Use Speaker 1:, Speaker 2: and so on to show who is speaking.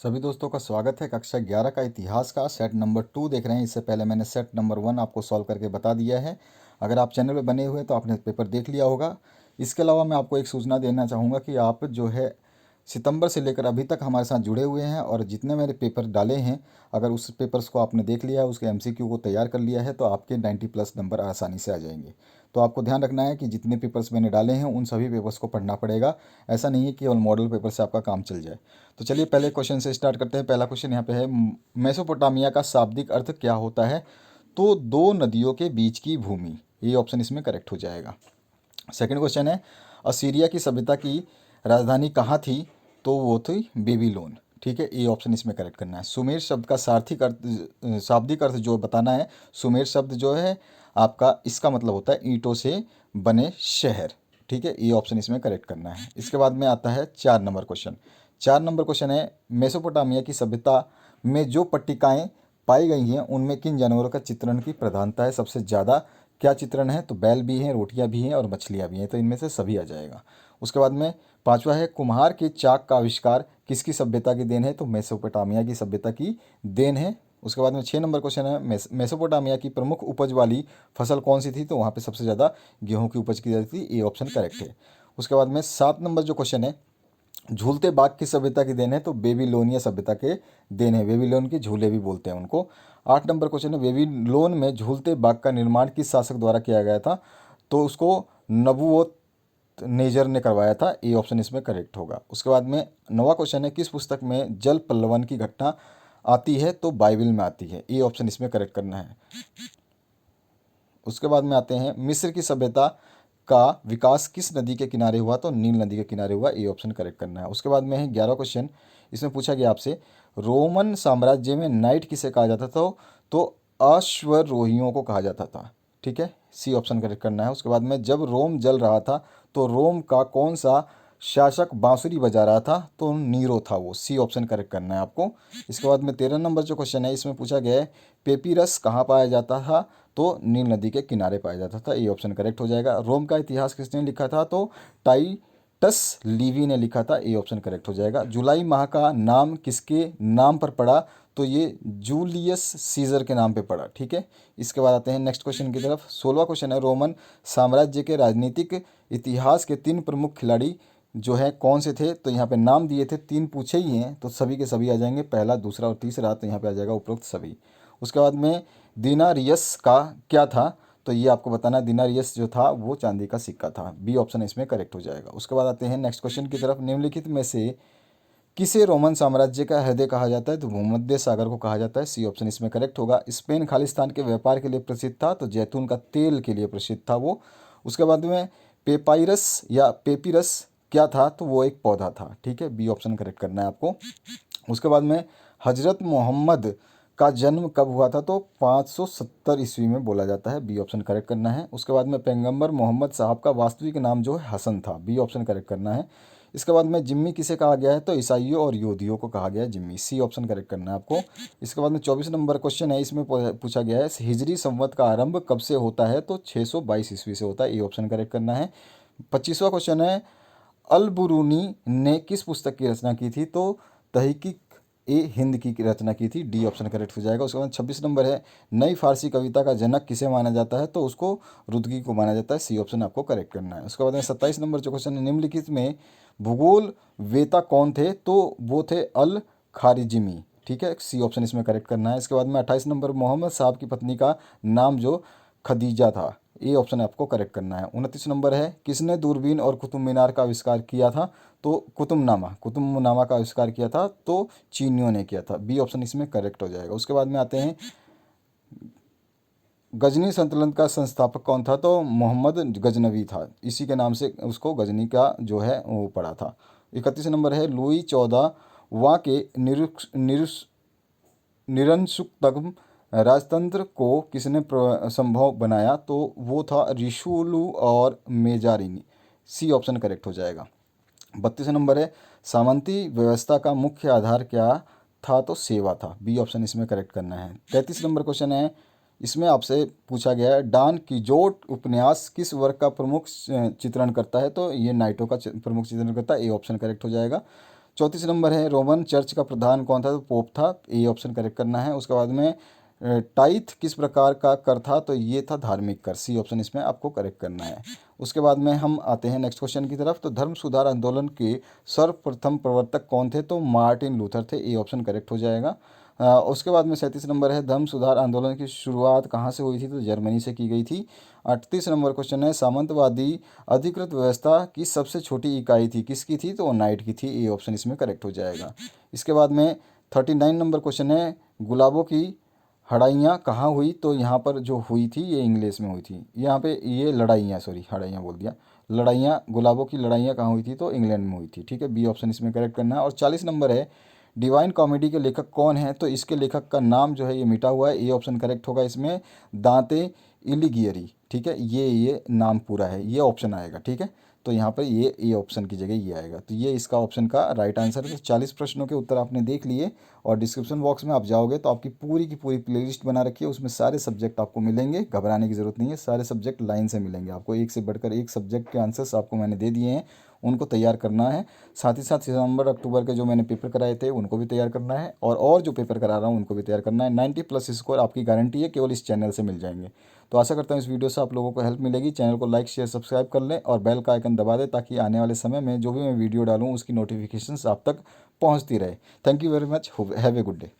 Speaker 1: सभी दोस्तों का स्वागत है। कक्षा 11 का इतिहास का सेट नंबर 2 देख रहे हैं। इससे पहले मैंने सेट नंबर 1 आपको सॉल्व करके बता दिया है। अगर आप चैनल पे बने हुए हैं तो आपने पेपर देख लिया होगा। इसके अलावा मैं आपको एक सूचना देना चाहूँगा कि आप जो है सितंबर से लेकर अभी तक हमारे साथ जुड़े हुए हैं और जितने मैंने पेपर डाले हैं, अगर उस पेपर्स को आपने देख लिया है, उसके एमसीक्यू को तैयार कर लिया है, तो आपके 90+ नंबर आसानी से आ जाएंगे। तो आपको ध्यान रखना है कि जितने पेपर्स मैंने डाले हैं उन सभी पेपर्स को पढ़ना पड़ेगा। ऐसा नहीं है कि केवल मॉडल पेपर से आपका काम चल जाए। तो चलिए पहले क्वेश्चन से स्टार्ट करते हैं। पहला क्वेश्चन यहाँ पे है, मेसोपोटामिया का शाब्दिक अर्थ क्या होता है? तो दो नदियों के बीच की भूमि, ये ऑप्शन इसमें करेक्ट हो जाएगा। सेकंड क्वेश्चन है, असीरिया की सभ्यता की राजधानी कहाँ थी? तो वो थी बेबीलोन। ठीक है, ये ऑप्शन इसमें करेक्ट करना है। सुमेर शब्द का सार्थिक अर्थ, शाब्दिक अर्थ जो बताना है, सुमेर शब्द जो है आपका, इसका मतलब होता है ईंटों से बने शहर। ठीक है, ये ऑप्शन इसमें करेक्ट करना है। इसके बाद में आता है 4 नंबर क्वेश्चन। 4 नंबर क्वेश्चन है, मेसोपोटामिया की सभ्यता में जो पट्टिकाएं पाई गई हैं उनमें किन जानवरों का चित्रण की प्रधानता है सबसे ज़्यादा? क्या चित्रण है? तो बैल भी हैं, रोटियां भी हैं और मछलियां भी हैं, तो इनमें से सभी आ जाएगा। उसके बाद में 5वां है, कुम्हार के चाक का आविष्कार किसकी सभ्यता की देन है? तो मेसोपोटामिया की सभ्यता की देन है। उसके बाद में 6 नंबर क्वेश्चन है, मेसोपोटामिया की प्रमुख उपज वाली फसल कौन सी थी? तो वहाँ पे सबसे ज़्यादा गेहूं की उपज की जाती थी। ये ऑप्शन करेक्ट है। उसके बाद में 7 नंबर जो क्वेश्चन है, झूलते बाग की सभ्यता की देन है? तो बेबीलोनिया सभ्यता के देन है। बेबीलोन के झूले भी बोलते हैं उनको। 8 नंबर क्वेश्चन है, बेबीलोन में झूलते बाग का निर्माण किस शासक द्वारा किया गया था? तो उसको नबूवत नेजर ने करवाया था। ये ऑप्शन इसमें करेक्ट होगा। उसके बाद में 9वां क्वेश्चन है, किस पुस्तक में जल पल्लवन की घटना आती है? तो बाइबल में आती है। ये ऑप्शन इसमें करेक्ट करना है। उसके बाद में आते हैं, मिस्र की सभ्यता का विकास किस नदी के किनारे हुआ? तो नील नदी के किनारे हुआ। ये ऑप्शन करेक्ट करना है। उसके बाद में है 11वां क्वेश्चन। इसमें पूछा गया आपसे, रोमन साम्राज्य में नाइट किसे कहा जाता था? तो अश्वरोहियों को कहा जाता था। ठीक है, सी ऑप्शन करेक्ट करना है। उसके बाद में, जब रोम जल रहा था तो रोम का कौन सा शासक बांसुरी बजा रहा था? तो नीरो था वो। सी ऑप्शन करेक्ट करना है आपको। इसके बाद में 13 नंबर जो क्वेश्चन है, इसमें पूछा गया है, पेपीरस कहाँ पाया जाता था? तो नील नदी के किनारे पाया जाता था। ये ऑप्शन करेक्ट हो जाएगा। रोम का इतिहास किसने लिखा था? तो टाइटस लीवी ने लिखा था। ये ऑप्शन करेक्ट हो जाएगा। जुलाई माह का नाम किसके नाम पर पड़ा? तो ये जूलियस सीजर के नाम पे पड़ा। ठीक है, इसके बाद आते हैं नेक्स्ट क्वेश्चन की तरफ। 16वां क्वेश्चन है, रोमन साम्राज्य के राजनीतिक इतिहास के 3 प्रमुख खिलाड़ी जो है कौन से थे? तो यहाँ पे नाम दिए थे, 3 पूछे ही हैं, तो सभी के सभी आ जाएंगे, पहला, दूसरा और तीसरा। तो यहाँ पे आ जाएगा उपरोक्त सभी। उसके बाद में दिनारियस का क्या था? तो ये आपको बताना है, दिनारियस जो था वो चांदी का सिक्का था। बी ऑप्शन इसमें करेक्ट हो जाएगा। उसके बाद आते हैं नेक्स्ट क्वेश्चन की तरफ। निम्नलिखित में से किसे रोमन साम्राज्य का हृदय कहा जाता है? तो भूमध्य सागर को कहा जाता है। सी ऑप्शन इसमें करेक्ट होगा। स्पेन खालिस्तान के व्यापार के लिए प्रसिद्ध था, तो जैतून का तेल के लिए प्रसिद्ध था वो। उसके बाद में पेपाइरस या पेपिरस क्या था? तो वो एक पौधा था। ठीक है, बी ऑप्शन करेक्ट करना है आपको। उसके बाद में हजरत मोहम्मद का जन्म कब हुआ था? तो 570 ईस्वी में बोला जाता है। बी ऑप्शन करेक्ट करना है। उसके बाद में पैगंबर मोहम्मद साहब का वास्तविक नाम जो है हसन था। बी ऑप्शन करेक्ट करना है। इसके बाद में जिम्मी किसे कहा गया है? तो ईसाइयों और यहूदियों को कहा गया है जिम्मी। सी ऑप्शन करेक्ट करना है आपको। इसके बाद में 24 नंबर क्वेश्चन है, इसमें पूछा गया है, हिजरी संवत का आरंभ कब से होता है? तो 622 ईस्वी से होता है। ये ऑप्शन करेक्ट करना है। 25वां क्वेश्चन है, अल बुरूनी ने किस पुस्तक की रचना की थी? तो तहकीक ए हिंद की रचना की थी। डी ऑप्शन करेक्ट हो जाएगा। उसके बाद 26 नंबर है, नई फारसी कविता का जनक किसे माना जाता है? तो उसको रुदगी को माना जाता है। सी ऑप्शन आपको करेक्ट करना है। उसके बाद में 27 नंबर जो क्वेश्चन है, निम्नलिखित में भूगोल वेता कौन थे? तो वो थे अल खारिजिमी। ठीक है, सी ऑप्शन इसमें करेक्ट करना है। इसके बाद में 28 नंबर, मोहम्मद साहब की पत्नी का नाम जो खदीजा था। ये ऑप्शन आपको करेक्ट करना है। 29 नंबर है, किसने दूरबीन और कुतुब मीनार का आविष्कार किया था? तो कुतुबनामा का आविष्कार किया था, तो चीनियों ने किया था। बी ऑप्शन इसमें करेक्ट हो जाएगा। उसके बाद में आते हैं, गजनी सल्तनत का संस्थापक कौन था? तो मोहम्मद गजनवी था। इसी के नाम से उसको गजनी का जो है वो पड़ा था। 31 नंबर है, लुई 14 वहाँ के निरंकुशतम राजतंत्र को किसने संभव बनाया? तो वो था रिशुलू और मेजारिनी। सी ऑप्शन करेक्ट हो जाएगा। 32 नंबर है, सामंती व्यवस्था का मुख्य आधार क्या था? तो सेवा था। बी ऑप्शन इसमें करेक्ट करना है। 33 नंबर क्वेश्चन है, इसमें आपसे पूछा गया है, डॉन कीजोट उपन्यास किस वर्ग का प्रमुख चित्रण करता है? तो ये नाइटों का प्रमुख चित्रण करता है। ए ऑप्शन करेक्ट हो जाएगा। 34 नंबर है रोमन चर्च का प्रधान कौन था, तो पोप था, ए ऑप्शन करेक्ट करना है। उसके बाद में टाइथ किस प्रकार का कर था, तो ये था धार्मिक कर, सी ऑप्शन इसमें आपको करेक्ट करना है। उसके बाद में हम आते हैं नेक्स्ट क्वेश्चन की तरफ। तो धर्म सुधार आंदोलन के सर्वप्रथम प्रवर्तक कौन थे, तो मार्टिन लूथर थे, ए ऑप्शन करेक्ट हो जाएगा। उसके बाद में 37 नंबर है धर्म सुधार आंदोलन की शुरुआत कहाँ से हुई थी, तो जर्मनी से की गई थी। 38 नंबर क्वेश्चन है सामंतवादी अधिकृत व्यवस्था की सबसे छोटी इकाई थी, किसकी थी, तो नाइट की थी, ए ऑप्शन इसमें करेक्ट हो जाएगा। इसके बाद में 39 नंबर क्वेश्चन है गुलाबों की हड़ाइयाँ कहाँ हुई, तो यहाँ पर जो हुई थी ये इंग्लिश में हुई थी, यहाँ पे ये लड़ाइयाँ, सॉरी हड़ाइयाँ बोल दिया, लड़ाइयाँ, गुलाबों की लड़ाइयाँ कहाँ हुई थी, तो इंग्लैंड में हुई थी, ठीक है, बी ऑप्शन इसमें करेक्ट करना है। और 40 नंबर है डिवाइन कॉमेडी के लेखक कौन है, तो इसके लेखक का नाम जो है ये मिटा हुआ है, ए ऑप्शन करेक्ट होगा इसमें, दांते इलिगियरी, ठीक है, ये नाम पूरा है, ये ऑप्शन आएगा, ठीक है। तो यहाँ पर ये ए ऑप्शन की जगह ये आएगा, तो ये इसका ऑप्शन का राइट आंसर है। तो 40 प्रश्नों के उत्तर आपने देख लिए, और डिस्क्रिप्शन बॉक्स में आप जाओगे तो आपकी पूरी की पूरी प्लेलिस्ट बना रखी है, उसमें सारे सब्जेक्ट आपको मिलेंगे, घबराने की ज़रूरत नहीं है, सारे सब्जेक्ट लाइन से मिलेंगे आपको, एक से बढ़कर एक सब्जेक्ट के आंसर्स आपको मैंने दे दिए हैं, उनको तैयार करना है। साथ ही साथ सितंबर अक्टूबर के जो मैंने पेपर कराए थे उनको भी तैयार करना है, और जो पेपर करा रहा हूँ उनको भी तैयार करना है। 90+ स्कोर आपकी गारंटी है, केवल इस चैनल से मिल जाएंगे। तो आशा करता हूँ इस वीडियो से आप लोगों को हेल्प मिलेगी। चैनल को लाइक शेयर सब्सक्राइब कर लें और बेल का आइकन दबा दें, ताकि आने वाले समय में जो भी मैं वीडियो डालूँ उसकी नोटिफिकेशंस आप तक पहुँचती रहे। Thank you very much, have a good day.